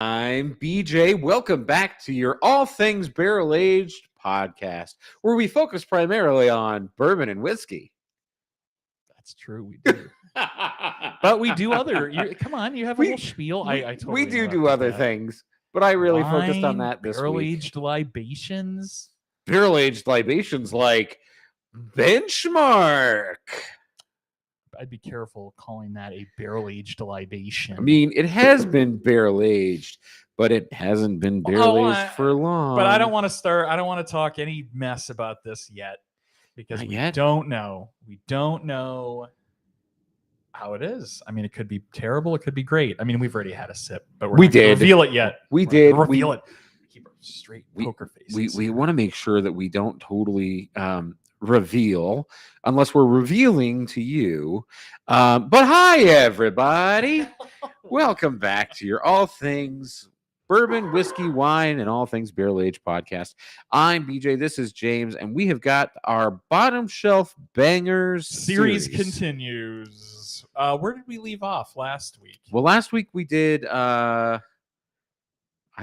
I'm BJ. Welcome back to your All Things Barrel Aged podcast, where we focus primarily on bourbon and whiskey. That's true, we do. But we do other. Come on, you have a whole spiel. I totally we do other things, but I really focused on that this week. Barrel-aged libations. Barrel-aged libations like Benchmark. I'd be careful calling that a barrel-aged libation. I mean, it has been barrel-aged, but it hasn't been barrel-aged for long. But I don't want to start. I don't want to talk any mess about this yet because don't know. We don't know how it is. I mean, it could be terrible. It could be great. I mean, we've already had a sip, but we're not gonna reveal it yet. We did reveal it. Keep a straight poker face. We want to make sure that we don't totally reveal unless we're revealing to you. But hi, everybody. Welcome back to your All Things Bourbon, Whiskey, Wine, and All Things Barrel Aged podcast. I'm BJ. This is James, and we have got our Bottom Shelf Bangers series continues. Where did we leave off last week? Well, last week we did I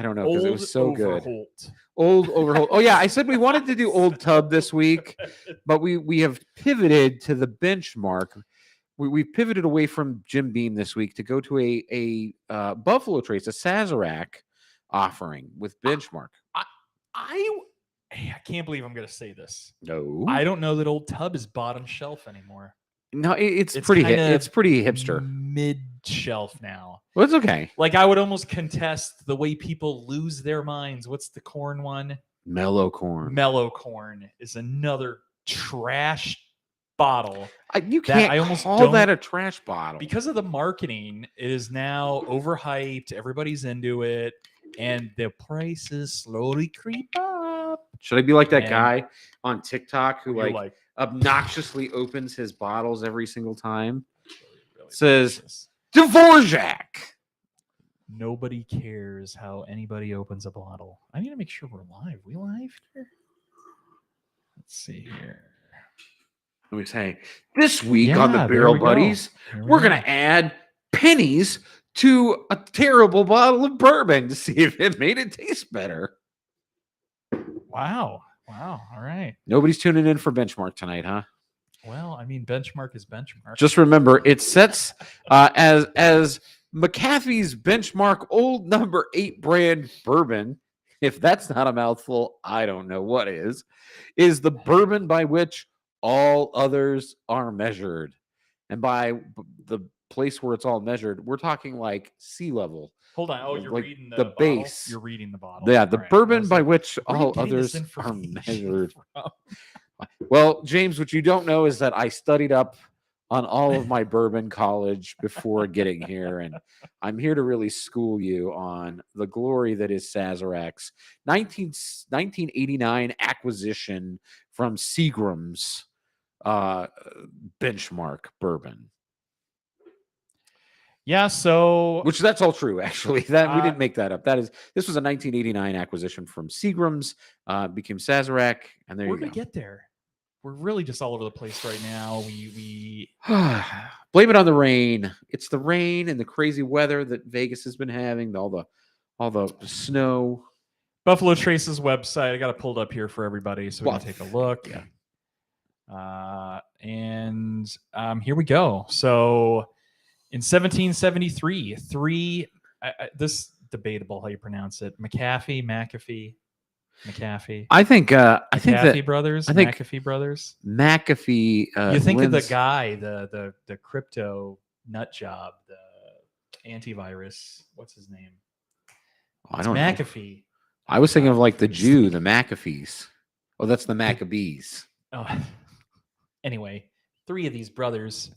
don't know, because it was so good. Old Overholt. Oh yeah, I said we wanted to do Old Tub this week, but we have pivoted to the Benchmark. We've pivoted away from Jim Beam this week to go to a Buffalo Trace, a Sazerac offering with Benchmark. I can't believe I'm going to say this. No, I don't know that Old Tub is bottom shelf anymore. No, it's pretty hipster, mid shelf now. Well, it's okay. Like I would almost contest the way people lose their minds. What's the corn one? Mellow Corn. Mellow Corn is another trash bottle. You can't call that a trash bottle because of the marketing. It is now overhyped. Everybody's into it, and the prices slowly creep up. Should I be like that guy on TikTok who like obnoxiously opens his bottles every single time? Really says Dvorak. Nobody cares how anybody opens a bottle. I need to make sure we're live. We live here? Let's see here. Let me say, this week on the Barrel Buddies, we're going to add pennies to a terrible bottle of bourbon to see if it made it taste better. Wow. All right. Nobody's tuning in for Benchmark tonight, huh? Well, I mean, Benchmark is Benchmark. Just remember, it sets as McAfee's Benchmark Old Number 8 brand bourbon. If that's not a mouthful, I don't know what is the bourbon by which all others are measured. And by the place where it's all measured, we're talking like sea level. Hold on. Oh, you're like reading the base. You're reading the bottle. Yeah, the bourbon by which all others are measured. Well, James, what you don't know is that I studied up on all of my bourbon college before getting here, and I'm here to really school you on the glory that is Sazerac's 1989 acquisition from Seagram's Benchmark bourbon. Yeah, so that's all true, actually. That we didn't make that up. This was a 1989 acquisition from Seagram's, became Sazerac, and we're gonna get there. We're really just all over the place right now. We blame it on the rain. It's the rain and the crazy weather that Vegas has been having. All the snow. Buffalo Trace's website. I got it pulled up here for everybody, so we can take a look. Yeah. And here we go. So. In 1773, this debatable how you pronounce it. McAfee. I think McAfee brothers. McAfee brothers. McAfee. You think of the guy, the crypto nut job, the antivirus. What's his name? I don't know. McAfee. I was thinking of like the Jew, the McAfees. Oh, that's the Maccabees. Oh, anyway, three brothers.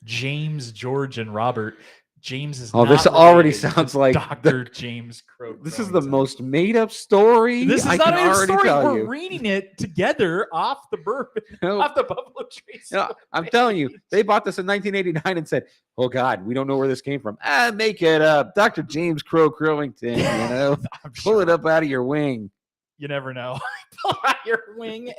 James, George, and Robert. James is. This already sounds like Dr. James Crow. This is the most made-up story. This is not a made-up story. We're reading it together off the bourbon, off the Buffalo Trace. I'm telling you, they bought this in 1989 and said, "Oh God, we don't know where this came from. Make it up, Dr. James Crow Crowington. Pull it up out of your wing." You never know. Pull out your wing.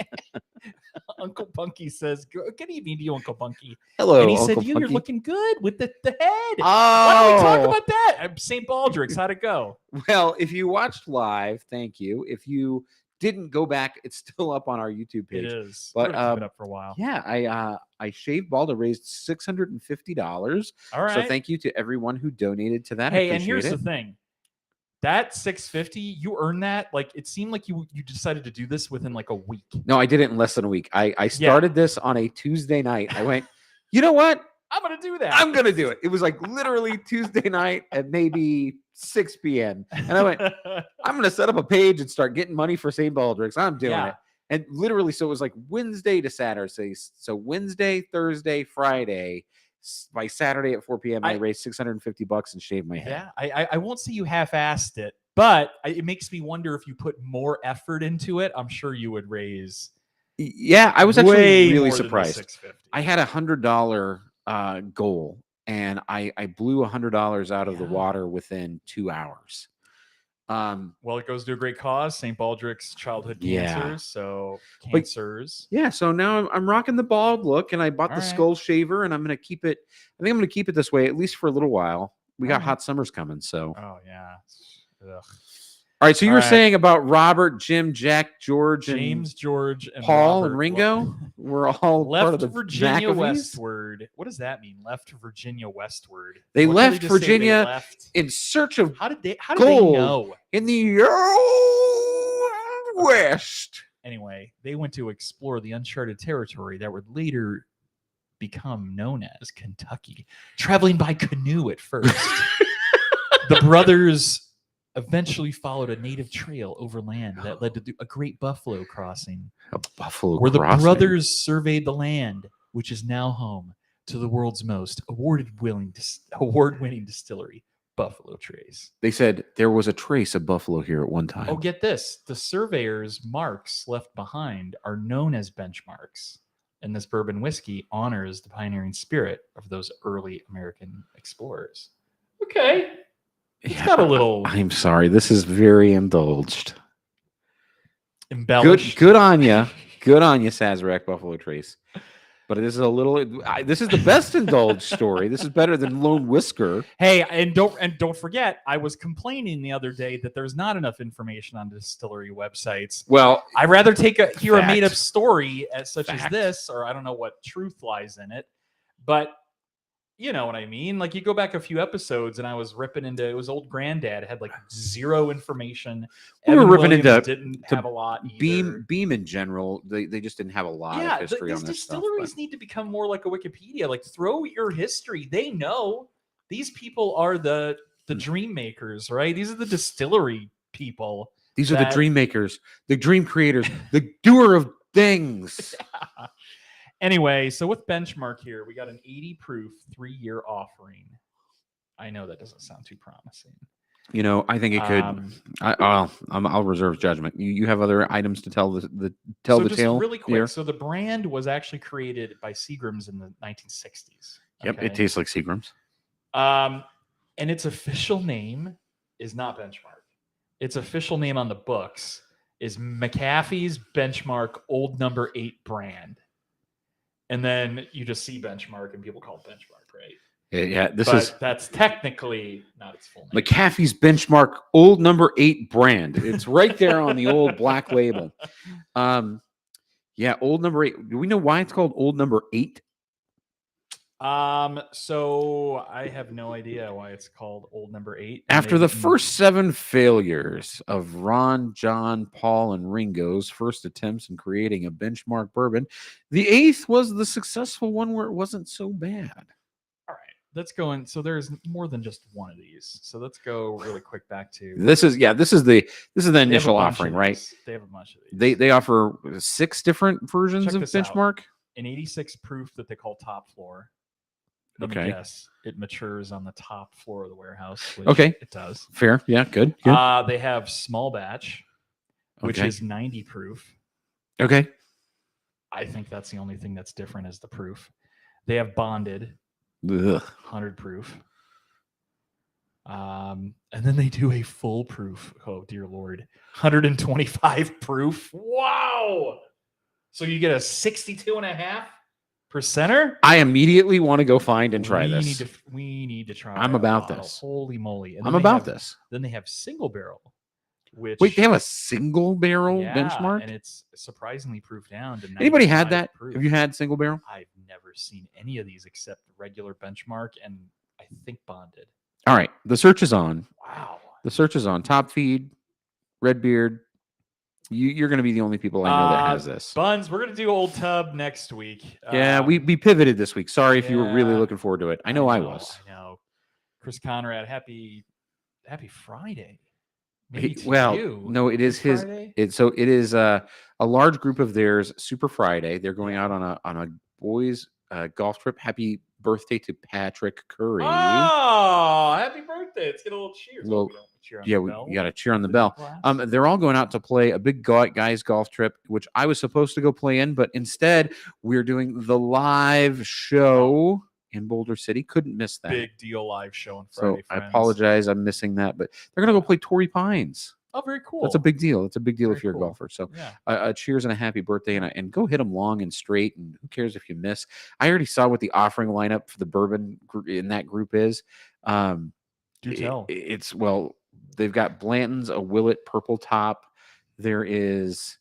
Uncle Punky says, "Good evening to you, Uncle Punky." Hello, and he Uncle said, Punky. "You're looking good with the head." Oh, why don't we talk about that? St. Baldrick's, how'd it go? Well, if you watched live, thank you. If you didn't, go back. It's still up on our YouTube page. It is, but keep it up for a while. Yeah, I shaved bald. I raised $650. All right. So thank you to everyone who donated to that. Hey, and here's the thing. That $650, you earned that. Like, it seemed like you decided to do this within like a week. No, I did it in less than a week. I started this on a Tuesday night. I went, you know what? I'm going to do that. I'm going to do it. It was like literally Tuesday night at maybe 6 p.m. And I went, I'm going to set up a page and start getting money for St. Baldrick's. I'm doing it. And literally, so it was like Wednesday to Saturday. So Wednesday, Thursday, Friday. By Saturday at 4 p.m., I raised $650 and shaved my head. Yeah, I won't say you half-assed it, but it makes me wonder if you put more effort into it. I'm sure you would raise. Yeah, I was actually really more surprised. Than the $650. I had $100 goal, and I blew $100 out of the water within 2 hours. Well, it goes to a great cause, St. Baldrick's childhood cancers. So cancers. So now I'm rocking the bald look, and I bought the skull shaver, and I'm going to keep it. I think I'm going to keep it this way at least for a little while. We got hot summers coming, so. Oh yeah. Ugh. All right, so you were saying about Robert, Jim, Jack, George, James, George, and Paul, Robert, and Ringo. We're all left part of the Virginia McAfees? westward. What does that mean? Left Virginia westward. They left Virginia in search of how did they gold know in the West. Anyway, they went to explore the uncharted territory that would later become known as Kentucky, traveling by canoe at first. The brothers eventually followed a native trail overland that led to a great buffalo crossing. A buffalo where crossing. The brothers surveyed the land, which is now home to the world's most award-winning distillery, Buffalo Trace. They said there was a trace of buffalo here at one time. Oh, get this. The surveyors' marks left behind are known as benchmarks, and this bourbon whiskey honors the pioneering spirit of those early American explorers. Okay. It's got a little... I'm sorry. This is very indulged. Embellished. Good on you. Good on you, Sazerac Buffalo Trace. But this is a little. This is the best indulged story. This is better than Lone Whisker. Hey, and don't forget, I was complaining the other day that there's not enough information on distillery websites. Well, I'd rather hear a made up story such as this, or I don't know what truth lies in it, but you know what I mean? Like, you go back a few episodes and I was ripping into, it was old Granddad, had like zero information. We were ripping into, didn't have a lot either. Beam in general, they just didn't have a lot of history on this stuff. Distilleries need to become more like a Wikipedia. Like, throw your history. They know. These people are the dream makers, right? These are the distillery people. These are the dream makers, the dream creators, the doer of things. Yeah. Anyway, so with Benchmark here, we got an 80 proof 3-year offering. I know that doesn't sound too promising. You know, I think it could. I'll reserve judgment. You have other items to tell the tale. Really quick. Here. So the brand was actually created by Seagram's in the 1960s. Yep, it tastes like Seagram's. And its official name is not Benchmark. Its official name on the books is McAfee's Benchmark Old Number 8 brand. And then you just see Benchmark and people call it Benchmark, right? Yeah, that's technically not its full name. McAfee's Benchmark Old Number 8 brand. It's right there on the old black label. Yeah, Old Number 8. Do we know why it's called Old Number 8? So I have no idea why it's called Old Number 8. After the first 7 failures of Ron, John, Paul, and Ringo's first attempts in creating a benchmark bourbon, the 8th was the successful one where it wasn't so bad. All right, let's go in. So there's more than just one of these. So let's go really quick back to this is the initial offering, right? They have a bunch of these. They offer 6 different versions of benchmark. An 86 proof that they call Top Floor. Yes, it matures on the top floor of the warehouse. Okay, it does. Fair, yeah, good. They have small batch, which is 90 proof. Okay, I think that's the only thing that's different is the proof. They have bonded, 100 proof. And then they do a full proof. Oh, dear Lord. 125 proof. Wow. So you get a 62.5%. I immediately want to go find and try this. We need to try. I'm about this. Holy moly! And I'm about this. Then they have single barrel. Wait, they have a single barrel benchmark, and it's surprisingly proof down to. Anybody had that? Proof. Have you had single barrel? I've never seen any of these except regular benchmark, and I think bonded. All right, the search is on. Wow, the search is on. Top Feed, Redbeard. You're going to be the only people I know that has this. Buns, we're going to do Old Tub next week. Yeah, we pivoted this week. Sorry if you were really looking forward to it. I know I was. I know. Chris Conrad, happy Friday. No, it is his. It is a large group of theirs. Super Friday. They're going out on a boys golf trip. Happy birthday to Patrick Curry! Oh, happy birthday! Let's get a little cheers. We got to cheer on the bell. They're all going out to play a big guys golf trip, which I was supposed to go play in, but instead we're doing the live show in Boulder City. Couldn't miss that. Big deal live show on Friday. So I apologize, I'm missing that, but they're gonna go play Torrey Pines. Oh, very cool. That's a big deal. It's a big deal if you're a golfer. So cheers and a happy birthday, and go hit them long and straight. And who cares if you miss? I already saw what the offering lineup for the Bourbon in that group is. Do tell. They've got Blanton's, a Willet purple top. There is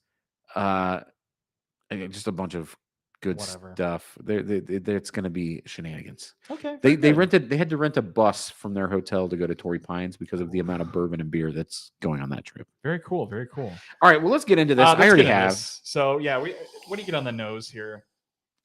just a bunch of good stuff. It's going to be shenanigans. Okay. They had to rent a bus from their hotel to go to Torrey Pines because of the amount of bourbon and beer that's going on that trip. Very cool. Very cool. All right, well, let's get into this. I already have. So yeah, what do you get on the nose here?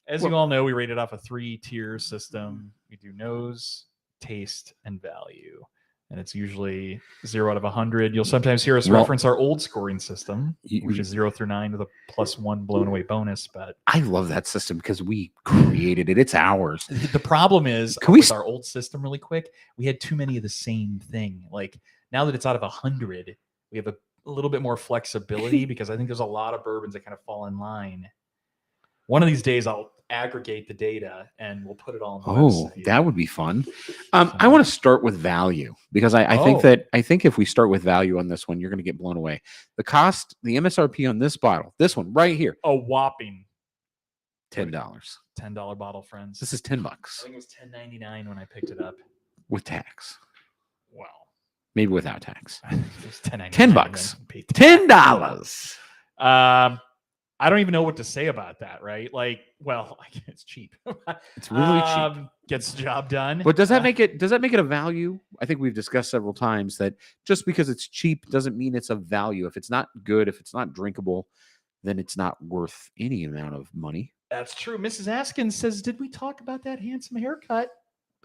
As you all know, we rated off a 3-tier system. We do nose, taste, and value. And it's usually 0 out of 100. You'll sometimes hear us reference our old scoring system, which is 0 through 9 with a +1 blown away bonus. But I love that system because we created it. It's ours. The problem is with our old system really quick, we had too many of the same thing. Like now that it's out of 100, we have a little bit more flexibility because I think there's a lot of bourbons that kind of fall in line. One of these days I'll aggregate the data and we'll put it all on the website. That would be fun. I want to start with value because I think if we start with value on this one, you're going to get blown away. The cost, the MSRP on this bottle, this one right here, a whopping $10. $10 bottle, friends. This is $10. I think it was $10.99 when I picked it up with tax. Wow. Maybe without tax. It was $10.99. $10. I don't even know what to say about that, right? Like, well, it's cheap. It's really cheap. Gets the job done. But does that make it a value? I think we've discussed several times that just because it's cheap doesn't mean it's a value. If it's not good, if it's not drinkable, then it's not worth any amount of money. That's true. Mrs. Askins says, did we talk about that handsome haircut?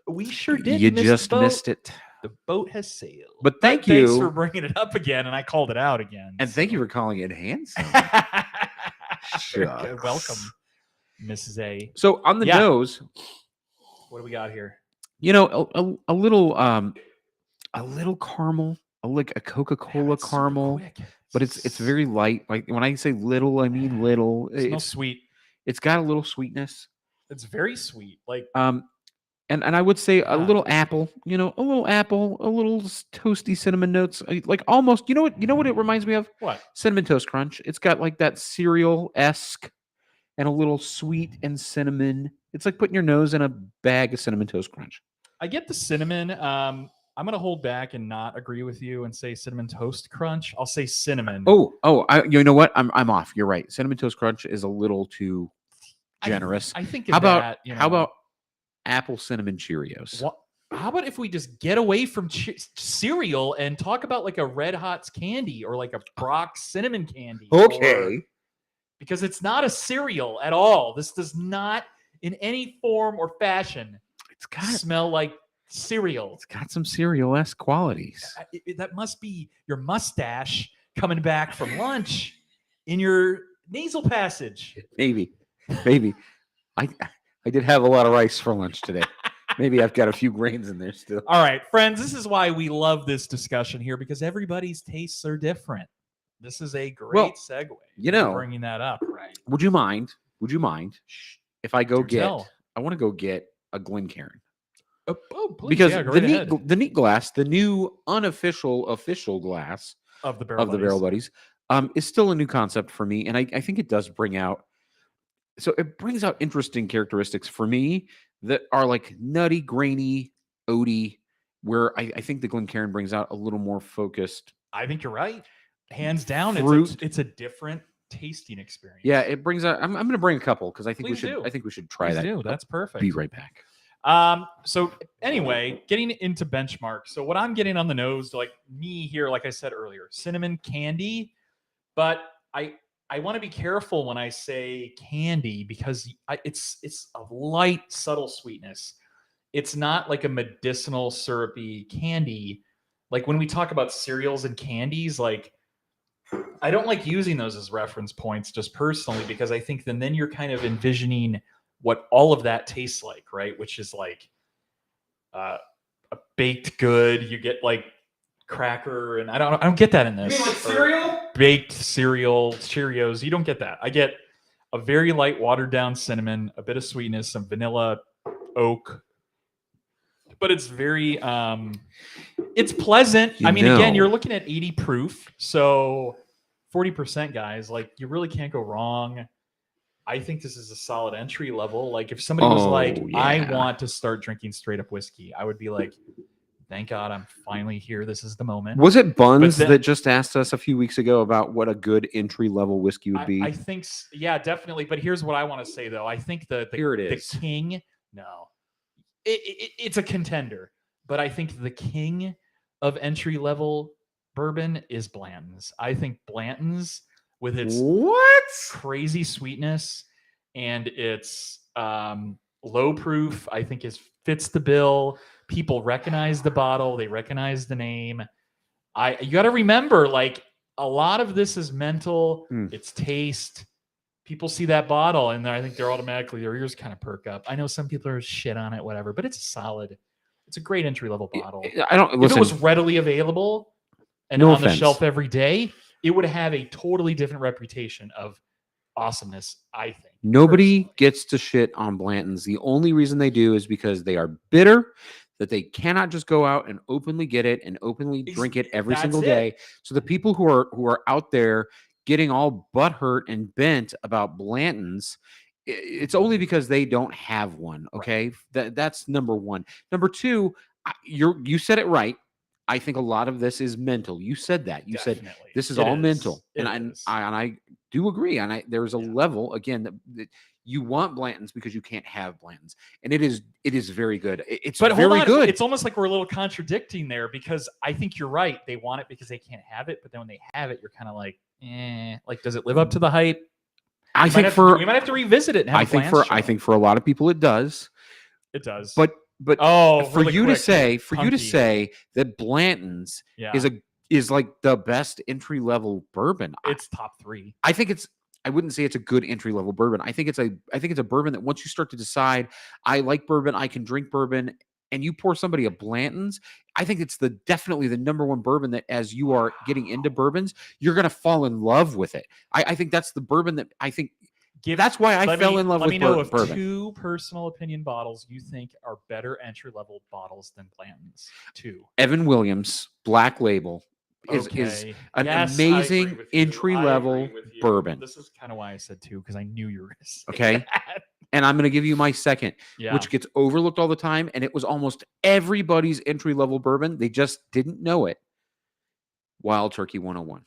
We sure did. You just missed it. The boat has sailed. But thanks for bringing it up again, and I called it out again. And thank you for calling it handsome. Welcome, Mrs. A. So on the nose, what do we got here? You know, a little caramel, like a Coca-Cola caramel, but it's very light. Like when I say little, I mean little. It's sweet. It's got a little sweetness. It's very sweet. Like and I would say a little apple. You know, a little apple, a little toasty cinnamon notes. Like almost. You know what it reminds me of? What? Cinnamon Toast Crunch. It's got like that cereal-esque and a little sweet and cinnamon. It's like putting your nose in a bag of Cinnamon Toast Crunch. I get the cinnamon. I'm going to hold back and not agree with you and say Cinnamon Toast Crunch. I'll say cinnamon. You know what? I'm off. You're right. Cinnamon Toast Crunch is a little too generous. I think how about apple cinnamon Cheerios? How about if we just get away from cereal and talk about like a Red Hot's candy or like a Brock's cinnamon candy? Okay. Because it's not a cereal at all. This does not in any form or fashion smell like cereal. It's got some cereal-esque qualities. That must be your mustache coming back from lunch in your nasal passage. Maybe. I did have a lot of rice for lunch today. Maybe I've got a few grains in there still. All right, friends, this is why we love this discussion here because everybody's tastes are different. This is a great segue. You know, bringing that up, right? Would you mind if I go I want to go get a Glencairn. Please, because go right ahead. the neat glass, the new unofficial official glass of the Barrel Buddies, is still a new concept for me, and I think it does bring out. So it brings out interesting characteristics for me that are like nutty, grainy, oaty, where I think the Glencairn brings out a little more focused. I think you're right. Hands down, it's a different tasting experience. Yeah, it brings out. I'm going to bring a couple because I think Please do. I think we should try that. That's perfect. Be right back. So anyway, getting into benchmark. So what I'm getting on the nose, like me here, like I said earlier, cinnamon candy, but I want to be careful when I say candy because it's a light, subtle sweetness. It's not like a medicinal syrupy candy. Like when we talk about cereals and candies, like I don't like using those as reference points just personally because I think then you're kind of envisioning what all of that tastes like, right? Which is like a baked good. You get like cracker, and I don't get that in this. You mean like cereal? Baked cereal, Cheerios. You don't get that. I get a very light, watered down cinnamon, a bit of sweetness, some vanilla, oak, but it's very it's pleasant. Again, you're looking at 80 proof, so 40%, guys. Like you really can't go wrong. I think this is a solid entry level. Like if somebody was like, I want to start drinking straight up whiskey, I would be like, thank God I'm finally here. This is the moment. Was it Buns that just asked us a few weeks ago about what a good entry level whiskey would be? I think, yeah, definitely. But here's what I want to say though. I think the king, no, it's a contender, but I think the king of entry level bourbon is Blanton's. I think Blanton's with its crazy sweetness and its low proof, I think fits the bill. People recognize the bottle, they recognize the name. You got to remember, like a lot of this is mental. It's taste. People see that bottle and I think they're automatically, their ears kind of perk up. I know some people are shit on it, whatever, but it's a great entry level bottle. If it was readily available and on the shelf every day, it would have a totally different reputation of awesomeness, I think. Nobody gets to shit on Blanton's. The only reason they do is because they are bitter, that they cannot just go out and openly get it and openly drink it every single day. So the people who are out there getting all butthurt and bent about Blanton's, it's only because they don't have one. Okay, that's number one. Number two, you said it right. I think a lot of this is mental. You said that. You said this is all mental, and I do agree. And there's a level again that you want Blanton's because you can't have Blanton's, and it is very good. It's very good. It's almost like we're a little contradicting there because I think you're right. They want it because they can't have it, but then when they have it, you're kind of like, like does it live up to the hype? We might have to revisit it. And have I think for a lot of people it does. It does, but for you to say that Blanton's is like the best entry level bourbon, it's top 3. I wouldn't say it's a good entry level bourbon. I think it's a bourbon that once you start to decide I like bourbon, I can drink bourbon, and you pour somebody a Blanton's, I think it's definitely the number one bourbon that as you are getting into bourbons, you're gonna fall in love with it. I think that's the bourbon that I think. That's why I fell in love with bourbon. Let me know if 2 personal opinion bottles you think are better entry level bottles than Blanton's. 2. Evan Williams Black Label is an amazing entry level bourbon. This is kind of why I said 2 because I knew you were going to say okay. That. And I'm going to give you my second, which gets overlooked all the time, and it was almost everybody's entry level bourbon. They just didn't know it. Wild Turkey 101.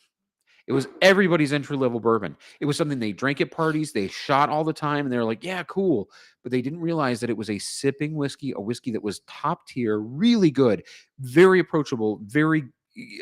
It was everybody's entry-level bourbon. It was something they drank at parties. They shot all the time, and they were like, yeah, cool. But they didn't realize that it was a sipping whiskey, a whiskey that was top tier, really good, very approachable, very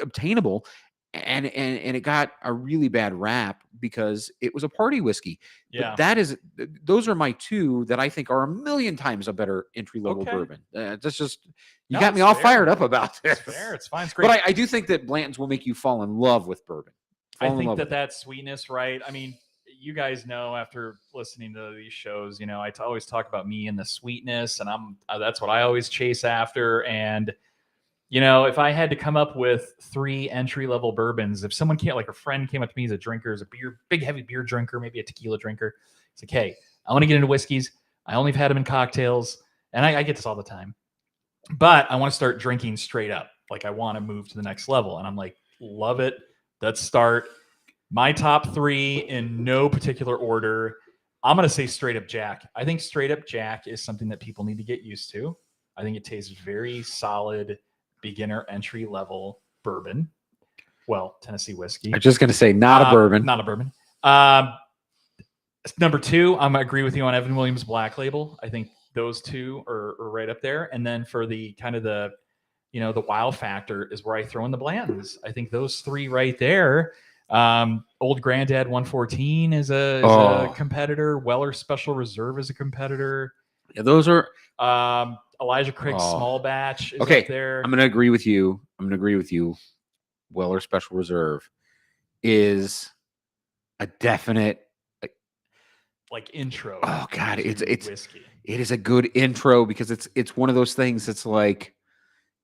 obtainable, and it got a really bad rap because it was a party whiskey. Yeah. But those are my 2 that I think are a million times a better entry-level bourbon. That's just... You got me all fired up about this. It's fair. It's fine. It's great. But I do think that Blanton's will make you fall in love with bourbon. I think that sweetness, right? I mean, you guys know after listening to these shows, I always talk about me and the sweetness, and that's what I always chase after. And, if I had to come up with 3 entry-level bourbons, if someone a friend came up to me as a drinker, as a big, heavy beer drinker, maybe a tequila drinker, it's like, hey, I want to get into whiskeys. I only have had them in cocktails, and I get this all the time. But I want to start drinking straight up. Like I want to move to the next level. And I'm like, love it. Let's start. My top 3 in no particular order. I'm going to say straight up Jack. I think straight up Jack is something that people need to get used to. I think it tastes very solid, beginner entry level bourbon. Well, Tennessee whiskey. I'm just going to say not a bourbon. Not a bourbon. Number 2, I'm going to agree with you on Evan Williams Black Label. I think those two are right up there. And then for the kind of the, the wow factor is where I throw in the Bland's. I think those 3 right there. Old Granddad 114 is a competitor. Weller Special Reserve is a competitor. Yeah, those are Elijah Craig Small Batch is up there. I'm going to agree with you. Weller Special Reserve is a definite like intro. Oh God, it's whiskey. It is a good intro because it's one of those things that's like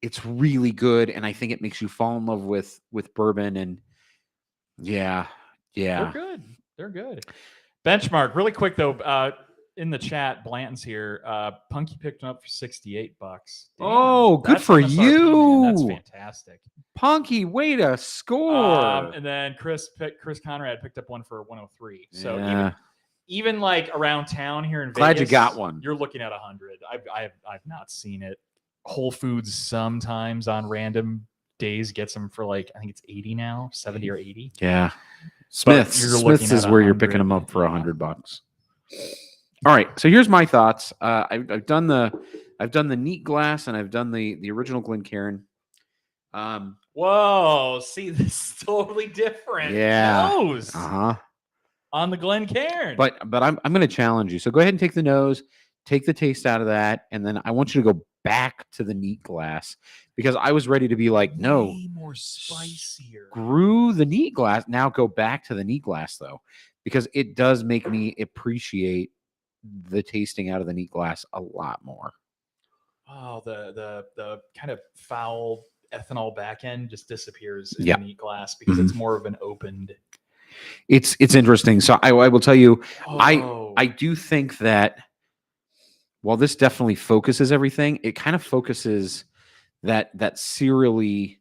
it's really good, and I think it makes you fall in love with bourbon. And yeah, they're good. Benchmark really quick though. In the chat, Blanton's here. Punky picked them up for $68. Damn, oh, good for MSRP, you! Man. That's fantastic. Punky, way to score! And then Chris Conrad picked up one for $103. So even like around town here in Vegas, glad you got one. You're looking at $100. I've not seen it. Whole Foods sometimes on random days gets them for like I think it's 80 now, 70 or 80. Yeah, Smith's is where you're picking them up for $100. All right, so here's my thoughts. I've done the neat glass and I've done the original Glencairn. Whoa! See, this is totally different. Yeah. Nose. On the Glencairn. But I'm going to challenge you. So go ahead and take the nose, take the taste out of that, and then I want you to go back to the neat glass because I was ready to be like, no, way more spicier. Screw the neat glass. Now go back to the neat glass though, because it does make me appreciate the tasting out of the neat glass a lot more. Oh, the kind of foul ethanol back end just disappears in the neat glass because it's more of an opened. It's interesting. So I will tell you, I do think that while this definitely focuses everything, it kind of focuses that cereally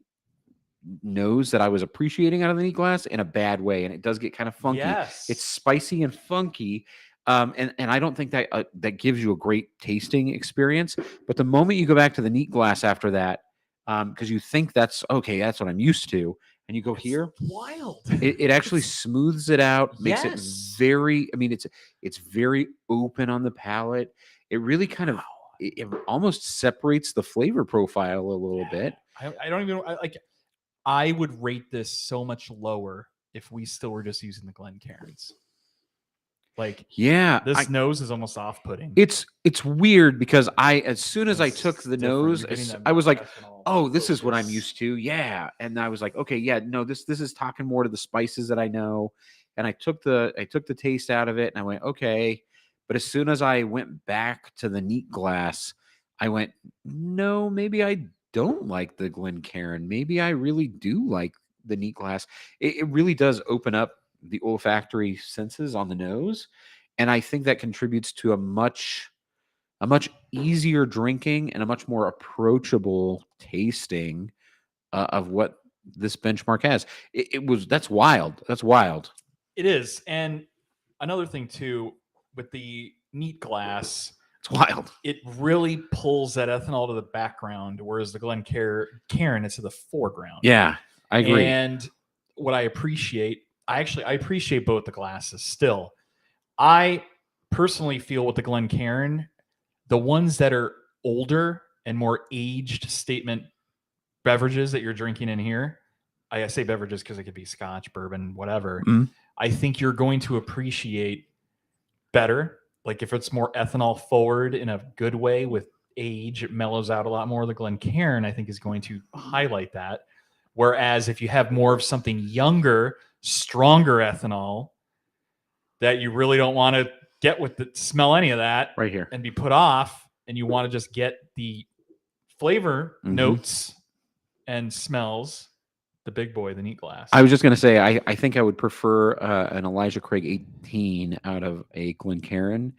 nose that I was appreciating out of the neat glass in a bad way, and it does get kind of funky. Yes. It's spicy and funky. And I don't think that that gives you a great tasting experience. But the moment you go back to the neat glass after that, because you think that's what I'm used to, and you go here, wild. It actually smooths it out, makes it very. I mean, it's very open on the palate. It really kind of it almost separates the flavor profile a little bit. I don't even like. I would rate this so much lower if we still were just using the Glencairns. Like, this nose is almost off-putting. It's weird because as soon as I took the nose, I was like, oh, this is what I'm used to. Yeah. And I was like, okay, yeah, no, this is talking more to the spices that I know. And I took the taste out of it and I went, okay. But as soon as I went back to the neat glass, I went, no, maybe I don't like the Glencairn. Maybe I really do like the neat glass. It really does open up the olfactory senses on the nose, and I think that contributes to a much easier drinking and a much more approachable tasting of what this benchmark has. That's wild. It is. And another thing too, with the neat glass, it's wild. It really pulls that ethanol to the background, whereas the Glencairn is to the foreground. Yeah, I agree. And what I appreciate, I appreciate both the glasses still. I personally feel with the Glencairn, the ones that are older and more aged statement beverages that you're drinking in here, I say beverages because it could be scotch, bourbon, whatever. I think you're going to appreciate better. Like if it's more ethanol forward in a good way with age, it mellows out a lot more. The Glencairn, I think, is going to highlight that. Whereas if you have more of something younger, stronger ethanol that you really don't want to get with the smell any of that right here and be put off, and you want to just get the flavor notes and smells, the big boy, the neat glass. I was just going to say, I think I would prefer an Elijah Craig 18 out of a Glencairn,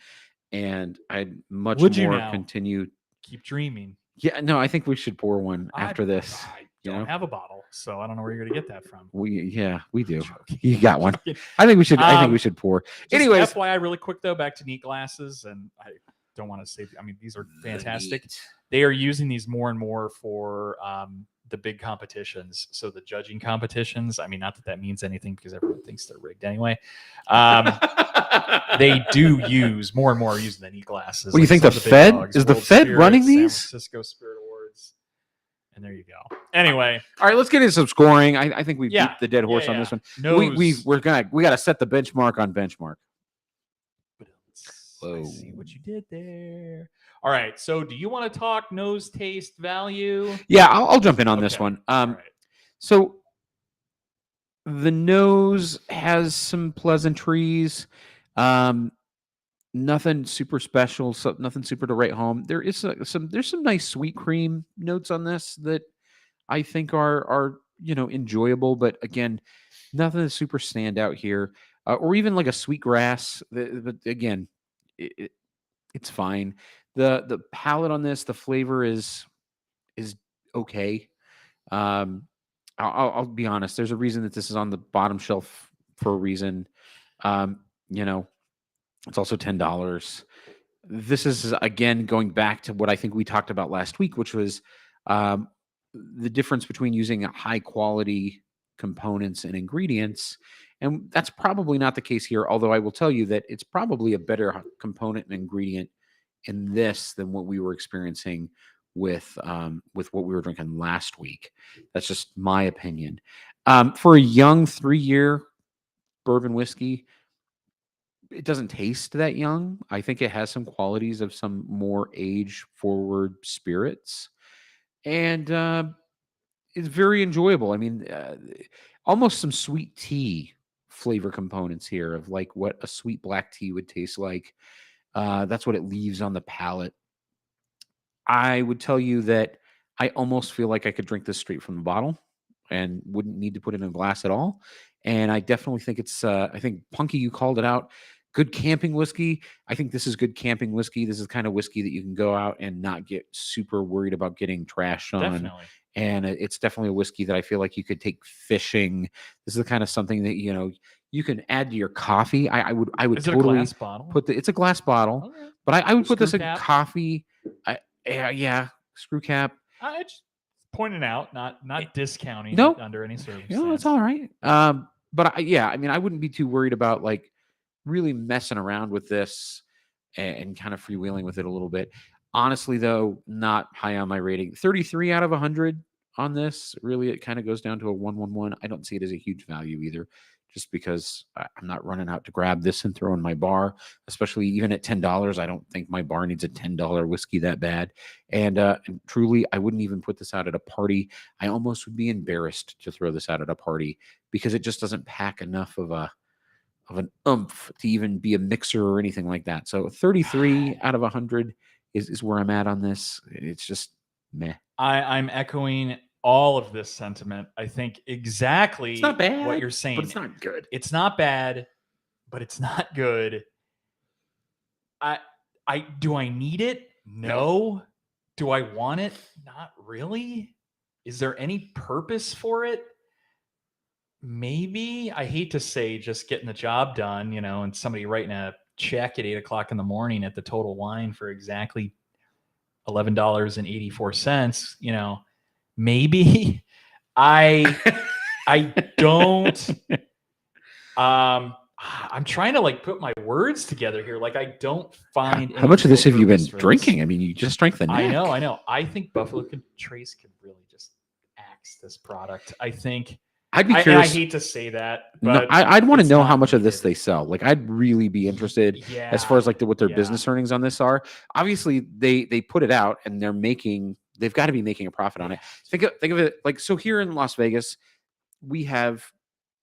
and I'd much more continue. Keep dreaming. Yeah, no, I think we should pour one after this. I don't have a bottle, so I don't know where you're gonna get that from. We do. You got one. I think we should. I think we should pour. Anyways, FYI, really quick though, back to neat glasses, and I don't want to say. I mean, these are fantastic. They are using these more and more for the big competitions. So the judging competitions. I mean, not that means anything because everyone thinks they're rigged anyway. They do use more and more using the neat glasses. What do you think? The Fed is the Fed running these? San Francisco Spirit Awards. And there you go. Anyway, all right, let's get into some scoring. I think we beat the dead horse on this one. We got to set the benchmark on benchmark. Whoa. I see what you did there. All right. So, do you want to talk nose, taste, value? Yeah, I'll jump in on this one. Right. So the nose has some pleasantries. Nothing super special, so nothing super to write home. There's some nice sweet cream notes on this that I think are enjoyable, but again, nothing to super stand out here, or even like a sweet grass. But again, it's fine. The palate on this, the flavor is okay. I'll be honest. There's a reason that this is on the bottom shelf for a reason. It's also $10. This is, again, going back to what I think we talked about last week, which was the difference between using high quality components and ingredients. And that's probably not the case here, although I will tell you that it's probably a better component and ingredient in this than what we were experiencing with what we were drinking last week. That's just my opinion. For a young 3-year bourbon whiskey, it doesn't taste that young. I think it has some qualities of some more age-forward spirits, and it's very enjoyable. I mean, almost some sweet tea flavor components here of like what a sweet black tea would taste like. That's what it leaves on the palate. I would tell you that I almost feel like I could drink this straight from the bottle and wouldn't need to put it in a glass at all. And I definitely think it's, I think, Punky, you called it out. Good camping whiskey. I think this is good camping whiskey. This is kind of whiskey that you can go out and not get super worried about getting trashed on. Definitely. And it's definitely a whiskey that I feel like you could take fishing. This is the kind of something that, you can add to your coffee. I would is totally it a glass bottle? it's a glass bottle, okay. But I would put this in cap? coffee. Yeah, screw cap. I just pointing out, not discounting no, it under any circumstance. No, it's all right. But I mean, I wouldn't be too worried about like really messing around with this and kind of freewheeling with it a little bit. Honestly, though, not high on my rating. 33 out of 100 on this. Really, it kind of goes down to a 111. I don't see it as a huge value either, just because I'm not running out to grab this and throw in my bar, especially even at $10. I don't think my bar needs a $10 whiskey that bad. And truly, I wouldn't even put this out at a party. I almost would be embarrassed to throw this out at a party because it just doesn't pack enough of an oomph to even be a mixer or anything like that. So 33 out of 100 is where I'm at on this. It's just meh. I'm echoing all of this sentiment. I think exactly it's not bad, what you're saying. But it's not good. It's not bad, but it's not good. Do I need it? No. Do I want it? Not really. Is there any purpose for it? Maybe. I hate to say just getting the job done, and somebody writing a check at 8:00 in the morning at the Total Wine for exactly $11.84. Maybe. I don't. I'm trying to like put my words together here. Like I don't find. How much of this have you been drinking? I mean, you just drank the neck. I know. I think Buffalo Trace could really just axe this product. I think. I'd be curious. I hate to say that, but I'd want to know how much of this they sell. Like, I'd really be interested as far as like what their business earnings on this are. Obviously, they put it out and they've got to be making a profit on it. Think of it like, so here in Las Vegas, we have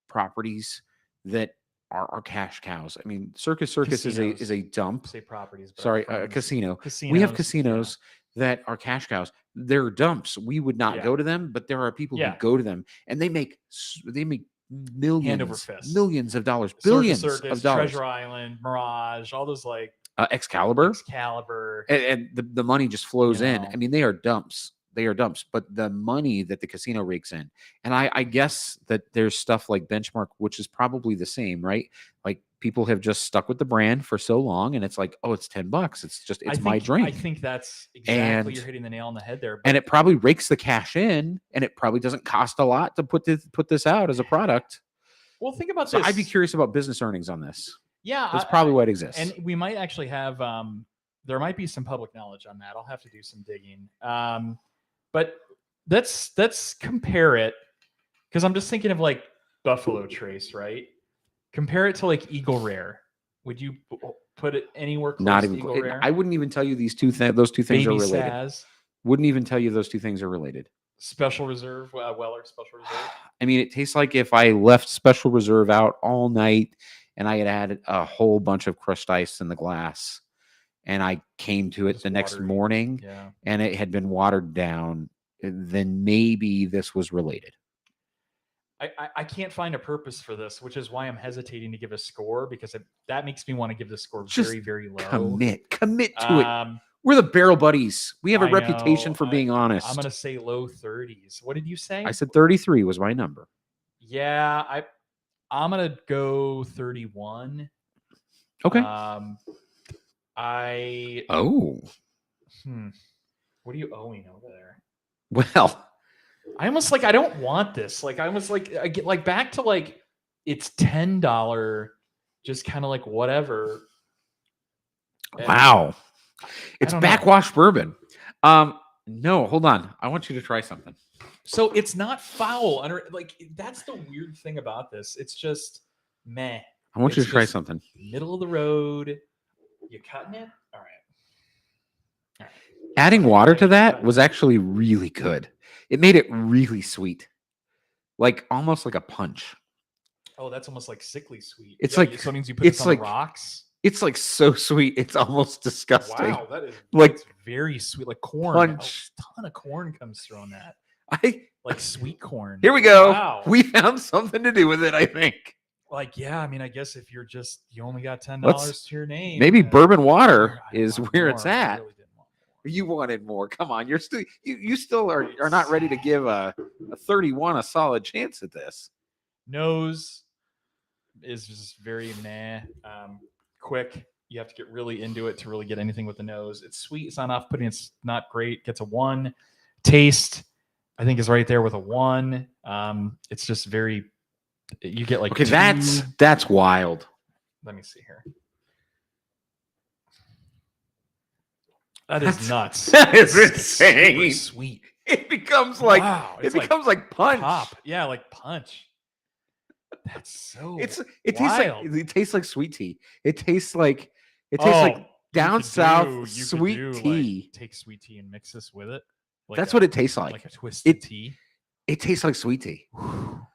properties that are cash cows. I mean, Circus is a dump. Say properties. Sorry, a casino. We have casinos that are cash cows. They're dumps. We would not go to them, but there are people who go to them, and they make millions of dollars, billions of dollars. Treasure Island, Mirage, all those like Excalibur, and the money just flows in. I mean, they are dumps. But the money that the casino rakes in, and I guess that there's stuff like Benchmark, which is probably the same, right? Like people have just stuck with the brand for so long, and it's like, oh, it's $10. It's my drink. I think that's exactly, you're hitting the nail on the head there. And it probably rakes the cash in, and it probably doesn't cost a lot to put this out as a product. Well, think about this. I'd be curious about business earnings on this. Yeah, that's probably why it exists. And we might actually have there might be some public knowledge on that. I'll have to do some digging. But let's compare it, because I'm just thinking of like Buffalo Trace, right? Compare it to like Eagle Rare. Would you put it anywhere close to Eagle Rare? I wouldn't even tell you those two things Baby are related. Saz. Wouldn't even tell you those two things are related. Special Reserve, Weller Special Reserve. I mean, it tastes like if I left Special Reserve out all night and I had added a whole bunch of crushed ice in the glass, and I came to it the next morning, and it had been watered down, then maybe this was related. I can't find a purpose for this, which is why I'm hesitating to give a score, because that makes me want to give the score very, very low. Commit to it. We're the Barrel Buddies. We have a reputation for being honest. I'm going to say low 30s. What did you say? I said 33 was my number. Yeah, I'm going to go 31. Okay. What are you owing over there? Well, I almost I don't want this. I almost I get back to it's $10, just kind of whatever. Wow. It's backwash bourbon. No, hold on. I want you to try something. So it's not foul. That's the weird thing about this. It's just meh. I want you to try something. Middle of the road. You cutting it? All right. Adding water to that was actually really good. It made it really sweet. Almost like a punch. Oh, that's almost sickly sweet. It's so it means you put it on the rocks. It's so sweet. It's almost disgusting. Wow, that is it's very sweet. Like corn. Punch. A ton of corn comes through on that. Like sweet corn. Here we go. Wow. We found something to do with it, I think. I mean, I guess if you only got $10 to your name. Maybe bourbon water is where it's at. Really didn't want more. You wanted more. Come on. You're still you still are not ready to give a 31 a solid chance at this. Nose is just very meh. Quick. You have to get really into it to really get anything with the nose. It's sweet. It's not off-putting. It's not great. Gets a 1. Taste, I think, is right there with a 1. It's just very. You get okay. That's wild. Let me see here. That's nuts. That is insane. Sweet. It becomes like punch. Pop. Yeah, like punch. That's so. It tastes like sweet tea. It tastes like down south sweet tea. Take sweet tea and mix this with it. That's what it tastes like. Like a twisted tea. It tastes like sweet tea. Wow.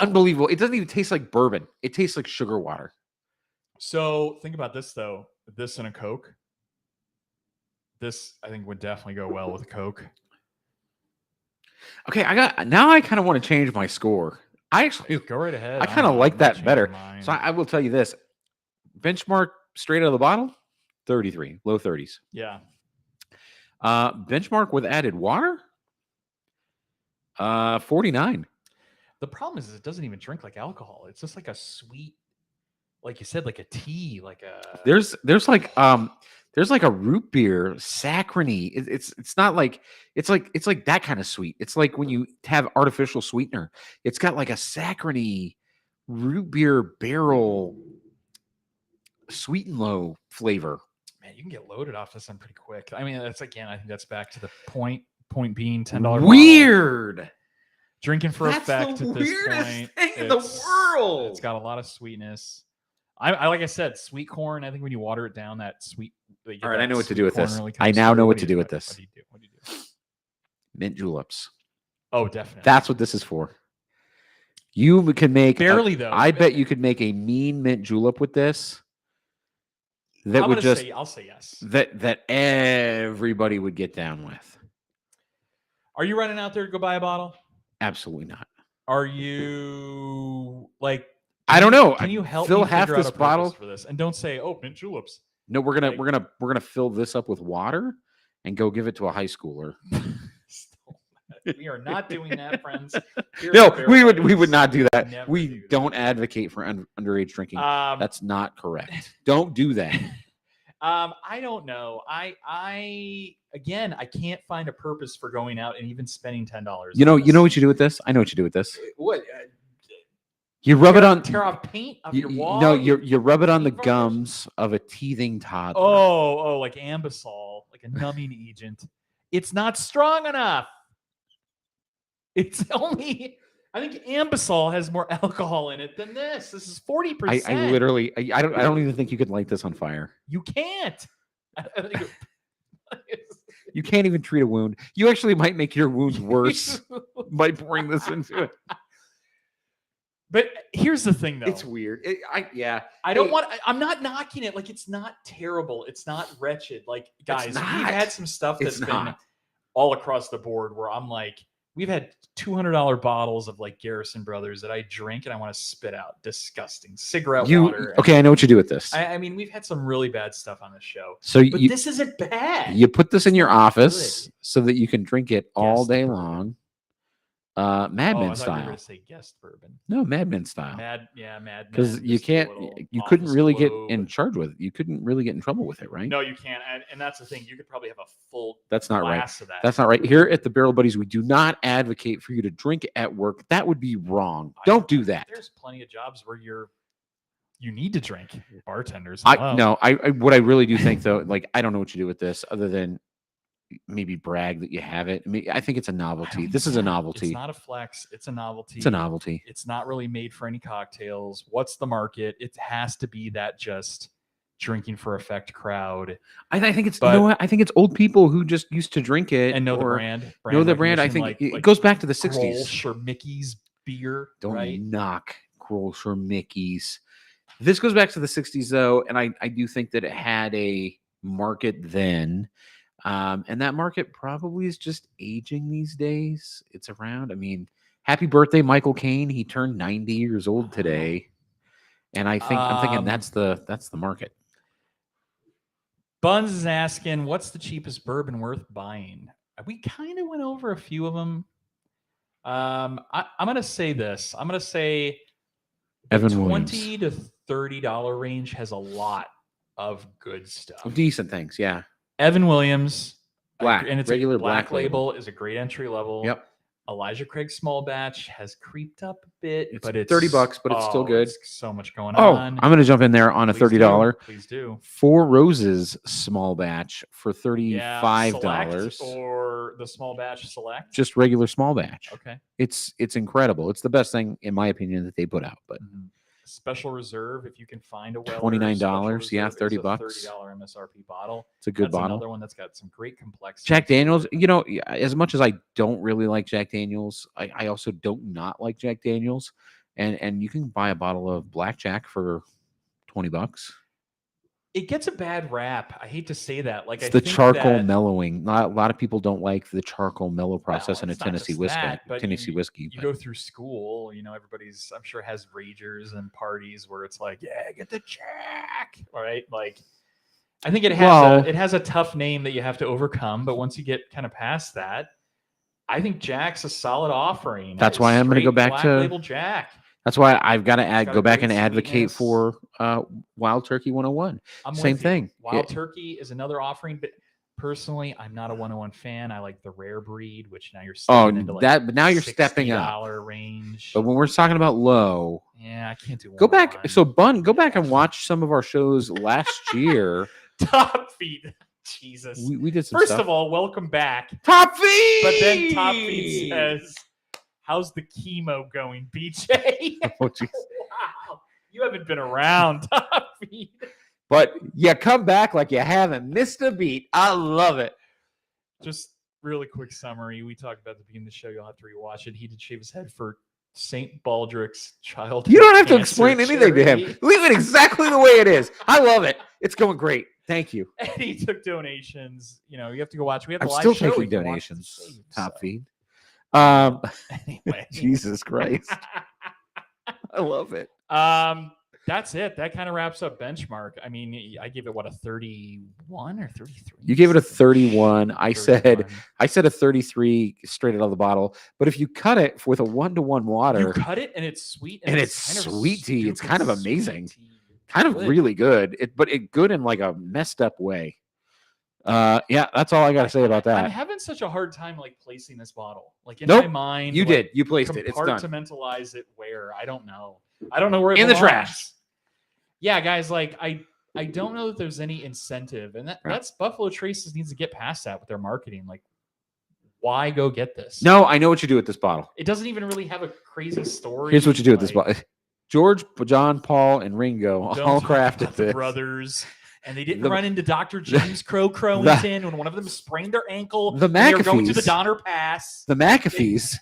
Unbelievable. It doesn't even taste like bourbon. It tastes like sugar water. So think about this though. This and a Coke. This I think would definitely go well with a Coke. Okay, I kind of want to change my score. I actually go right ahead. I kind of like that better. So I will tell you this. Benchmark straight out of the bottle, 33, low 30s. Yeah. Benchmark with added water, 49. The problem is it doesn't even drink like alcohol. It's just like a sweet, like you said, like a tea, like a. There's like a root beer saccharine. It's not like it's like that kind of sweet. It's like when you have artificial sweetener. It's got like a saccharine root beer barrel sweet and low flavor. Man, you can get loaded off this one pretty quick. I mean, I think that's back to the point being $10. Weird. Bottle. Drinking for effect at this point. Thing in the world. It's got a lot of sweetness. I like I said, sweet corn. I think when you water it down, that sweet. All right, I know what to do with this. I now know what to do with this. What do you do? Mint juleps. Oh, definitely. That's what this is for. You can make barely though. I bet you could make a mean mint julep with this. I'll say yes. That everybody would get down with. Are you running out there to go buy a bottle? Absolutely not. Are you like? I don't know. Can you help fill me half figure this out a bottle for this? And don't say, "Oh, mint juleps." No, we're gonna fill this up with water and go give it to a high schooler. We are not doing that, friends. No, we would not do that. We don't advocate for underage drinking. That's not correct. Don't do that. I don't know. I can't find a purpose for going out and even spending $10. You know what you do with this? I know what you do with this. What? You rub it on. Tear off paint off your wall. No, you rub it on the gums of a teething toddler. Oh, like Ambisol, like a numbing agent. It's not strong enough. It's only. I think Ambisol has more alcohol in it than this. This is 40%. I literally, I don't even think you could light this on fire. You can't. You can't even treat a wound. You actually might make your wounds worse by pouring this into it. But here's the thing, though. It's weird. I'm not knocking it. Like, it's not terrible. It's not wretched. Like, guys, we've had some stuff that's been all across the board where I'm like, we've had $200 bottles of like Garrison Brothers that I drink and I want to spit out. Disgusting. Cigarette water. Okay, I know what you do with this. I mean, we've had some really bad stuff on this show. But this isn't bad. You put this in your office so that you can drink it all day long. Mad Men style. You were going to say guest bourbon. No, Mad Men style. Mad Men. Because you couldn't really get in charge with it. You couldn't really get in trouble with it, right? No, you can't. And that's the thing. You could probably have a full That's not right. Of that. That's not right. Here at the Barrel Buddies, we do not advocate for you to drink at work. That would be wrong. Don't do that. There's plenty of jobs where you need to drink. Bartenders. What I really do think though, like I don't know what you do with this other than maybe brag that you have it. I think it's a novelty. This is a novelty. It's not a flex. It's a novelty. It's a novelty. It's not really made for any cocktails. What's the market? It has to be that just drinking for effect crowd. I think it's I think it's old people who just used to drink it and know the brand. Know the brand. I think it goes back to the 60s. Grolsch or Mickey's beer. Don't knock Grolsch or Mickey's. This goes back to the 60s though, and I do think that it had a market then. And that market probably is just aging these days. It's around. I mean, happy birthday, Michael Caine. He turned 90 years old today. And I'm thinking that's the market. Buns is asking, what's the cheapest bourbon worth buying? We kind of went over a few of them. I'm going to say this. I'm going to say the $20 to $30 range has a lot of good stuff. Decent things, yeah. Evan Williams, black, and it's regular a black label is a great entry level. Yep. Elijah Craig small batch has creeped up a bit, but it's $30, but it's still good. So much going on. I'm going to jump in there on a $30. Please do. Four Roses small batch for $35. Or the small batch select. Just regular small batch. Okay. It's incredible. It's the best thing in my opinion that they put out. But Special Reserve, if you can find a $29, yeah, $30. $30 MSRP bottle. It's a good bottle. Another one that's got some great complexity. Jack Daniels, as much as I don't really like Jack Daniels, I also don't not like Jack Daniels, and you can buy a bottle of blackjack for $20. It gets a bad rap. I hate to say that. Like, it's the charcoal mellowing. A lot of people don't like the charcoal mellow process in a Tennessee whiskey. You go through school, everybody's, I'm sure, has ragers and parties where it's like, yeah, get the Jack, right? Like, I think it has a tough name that you have to overcome, but once you get kind of past that, I think Jack's a solid offering. That's why I'm going to go back to label Jack. That's why I've got to go back and advocate for Wild Turkey 101. Same thing. Wild Turkey is another offering, but personally, I'm not a 101 fan. I like the rare breed, which now you're stepping into but now you're stepping up range. But when we're talking about low, yeah, I can't do. Go back. So go back and watch some of our shows last year. Top Feed. Jesus, we did some First stuff. of all, welcome back, Top Feed. But then Top Feed says, how's the chemo going, BJ? Oh, geez. Wow. You haven't been around, Top Feed. But you come back like you haven't missed a beat. I love it. Just really quick summary. We talked about at the beginning of the show. You'll have to rewatch it. He did shave his head for St. Baldrick's childhood. You don't have to explain anything to him. Leave it exactly the way it is. I love it. It's going great. Thank you. And he took donations. You have to go watch. We have I'm the live still show. taking donations. Top Feed. Anyway, Jesus Christ. I love it. That's it. That kind of wraps up Benchmark. I mean, I gave it what, a 31 or 33? You gave it a 31. I 31. said a 33 straight out of the bottle. But if you cut it with a 1-to-1 water, you cut it and it's sweet and it's kind of sweet tea. It's kind of amazing. Kind of good. really good. But good in like a messed up way. Yeah, that's all I got to say about that. I'm having such a hard time like placing this bottle. Like in my mind, you like, did. You placed it. It's done. Compartmentalize it where? I don't know. I don't know where it in belongs. the trash. Yeah, guys, like I don't know that there's any incentive, and that's Buffalo Traces needs to get past that with their marketing. Like, why go get this? No, I know what you do with this bottle. It doesn't even really have a crazy story. Here's what you do with this bottle. George, John, Paul, and Ringo all crafted this. Brothers. And they didn't run into Dr. James Crow Crowington when one of them sprained their ankle. The McAfees. They were going to the Donner Pass. The McAfees.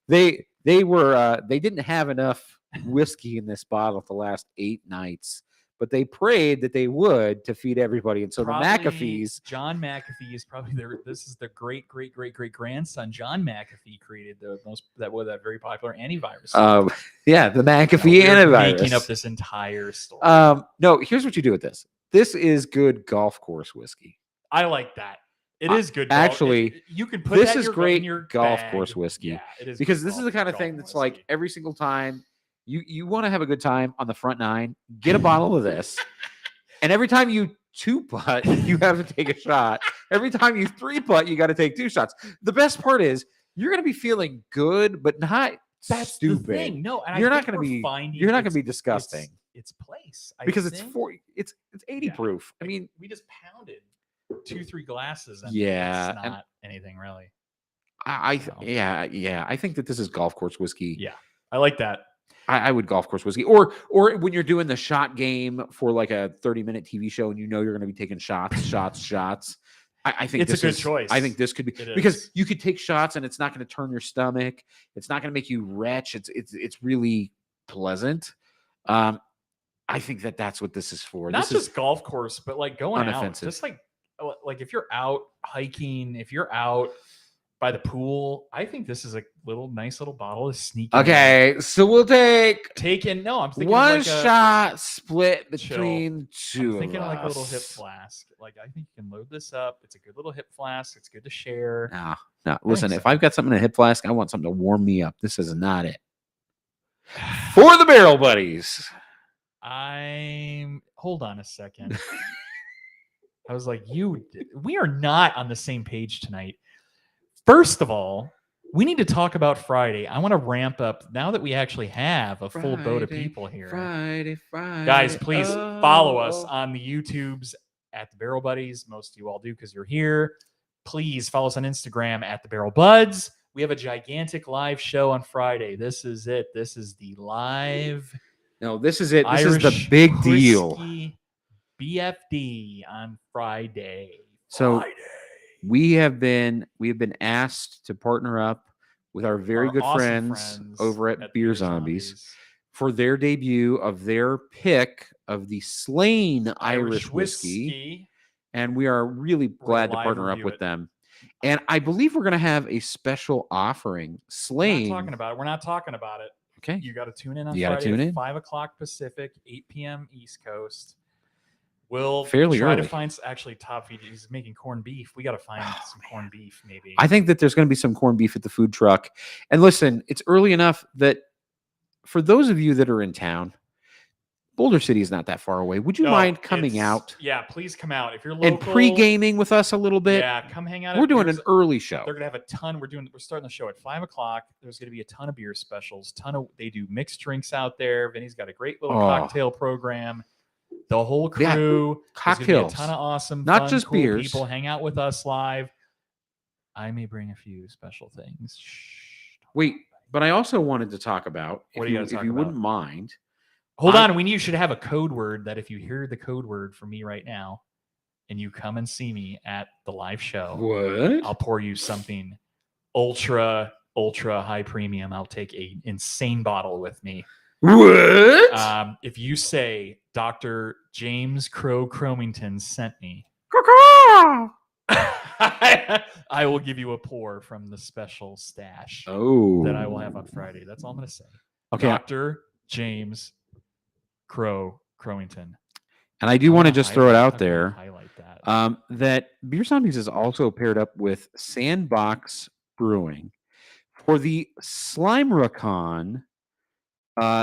They didn't have enough whiskey in this bottle the last 8 nights, but they prayed that they would to feed everybody. And so the McAfees. John McAfee is probably this is the great grandson. John McAfee created that very popular antivirus. Yeah, the McAfee antivirus. Making up this entire story. No, here's what you do with this. This is good golf course whiskey. I like that. It is good. Actually, you can put this that is great in your golf bag. course whiskey. Yeah, it is because this is the kind of thing that's like every single time you want to have a good time on the front nine, get a bottle of this, and every time you 2-putt, you have to take a shot. Every time you 3-putt, you got to take 2 shots. The best part is you're going to be feeling good, but not That's stupid. The thing. No, and you're not going to be disgusting. Its place because it's 80 proof. I mean, we just pounded 2-3 glasses. And yeah, it's not anything really. I think that this is golf course whiskey. Yeah, I like that. I would golf course whiskey, or when you're doing the shot game for like a 30-minute TV show and you know you're going to be taking shots. I think it's a good choice. I think this could be because you could take shots and it's not going to turn your stomach. It's not going to make you retch. It's really pleasant. I think that's what this is for. Not this just is golf course, but like going unoffensive. out, just like if you're out hiking, if you're out by the pool, I think this is a nice little bottle of sneaky. Okay, so we'll take in. No, I'm thinking one like shot split between two. I'm thinking like a little hip flask. Like I think you can load this up. It's a good little hip flask. It's good to share. No. Listen, if I've got something in a hip flask, I want something to warm me up. This is not it. For the Barrel Buddies. Hold on a second. I was like, we are not on the same page tonight. First of all, we need to talk about Friday. I want to ramp up now that we actually have a full boat of people here. Friday. Guys, please follow us on the YouTubes at the Barrel Buddies. Most of you all do because you're here. Please follow us on Instagram at the Barrel Buds. We have a gigantic live show on Friday. This is it. This is the live. No, this is it. This Irish is the big deal. BFD on Friday. So we have been asked to partner up with our very good awesome friends over at Beer Zombies for their debut of their pick of the Slain Irish whiskey. And we are really glad to partner up with them. And I believe we're going to have a special offering. Slain. We're not talking about it. Okay. You got to tune in on Friday at 5 o'clock Pacific, 8 p.m. East Coast. We'll try to find top feed. He's making corned beef. We got to find some corned beef, maybe. I think that there's going to be some corned beef at the food truck. And listen, it's early enough that for those of you that are in town, Boulder City is not that far away. Would you mind coming out? Yeah, please come out. If you're local. And pre-gaming with us a little bit. Yeah, come hang out. We're doing an early show. They're going to have a ton. We're starting the show at 5 o'clock. There's going to be a ton of beer specials. They do mixed drinks out there. Vinny's got a great little cocktail program. The whole crew. Cocktails. A ton of awesome, not fun, just cool beers. People hang out with us live. I may bring a few special things. Shh, wait, but I also wanted to talk about, if you wouldn't mind. Hold on. You should have a code word that if you hear the code word from me right now and you come and see me at the live show, I'll pour you something ultra high premium. I'll take an insane bottle with me. What? If you say Dr. James Crow Cromington sent me, I will give you a pour from the special stash that I will have on Friday. That's all I'm going to say. Okay. Dr. James Crowington. And I do want to just throw it out there. Highlight that. That Beer Zombies is also paired up with Sandbox Brewing for the Slimeracon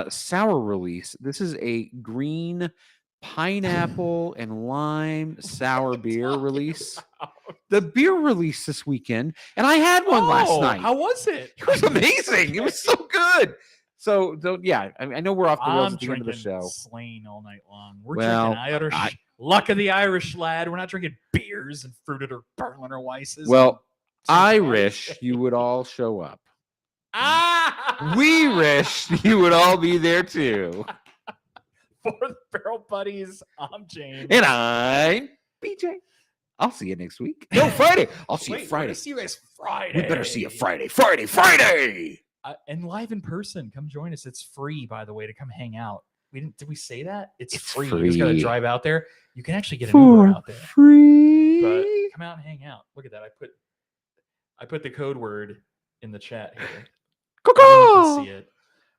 sour release. This is a green pineapple and lime sour beer release. The beer release this weekend, and I had one last night. How was it? It was amazing. It was so good. So yeah, I know we're off the rails at the end of the show. Slain all night long. We're drinking Irish. Luck of the Irish, lad. We're not drinking beers and fruited or Berliner Weisses. Well, Irish, you would all show up. We wish you would all be there too. For the Barrel Buddies, I'm James. And I'm BJ. I'll see you next week. No, Friday. I'll see you Friday. See you guys Friday. We better see you Friday. Friday. And live in person. Come join us. It's free, by the way, to come hang out. Did we say that? It's free. You just got to drive out there. You can actually get an Uber out there. Free. But come out and hang out. Look at that. I put the code word in the chat here. Coco. See it.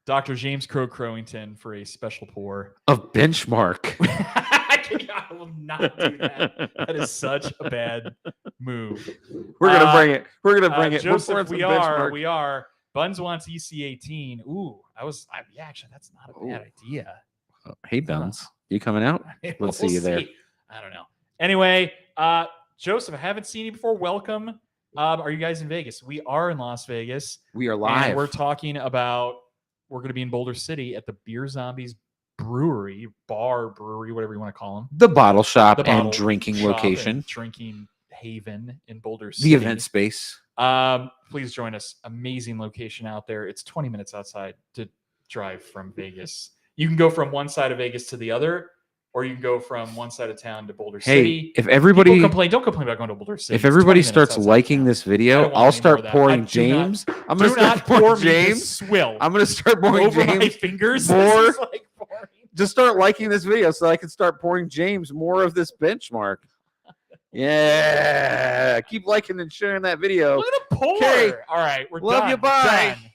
Dr. James Crowington for a special pour of Benchmark. I will not do that. That is such a bad move. We're gonna bring it. We're gonna bring it. Joseph, we are. Buns wants EC18. Ooh, actually, that's not a bad idea. Hey, Buns, you coming out? We'll see you there. I don't know. Anyway, Joseph, I haven't seen you before. Welcome. Are you guys in Vegas? We are in Las Vegas. We are live. And we're talking about. We're going to be in Boulder City at the Beer Zombies brewery, whatever you want to call them. The bottle shop and drinking location. Drinking haven in Boulder City. The event space. Please join us. Amazing location out there. It's 20 minutes outside to drive from Vegas. You can go from one side of Vegas to the other, or you can go from one side of town to Boulder City. If everybody don't complain about going to Boulder City. If everybody starts liking this video, I'll start pouring James. I'm going to start pouring James. Swill. I'm going to start pouring over James my fingers. More. Just start liking this video so I can start pouring James more of this Benchmark. Yeah, keep liking and sharing that video. Look at the pour. All right, we're Love done. you. Bye. Done.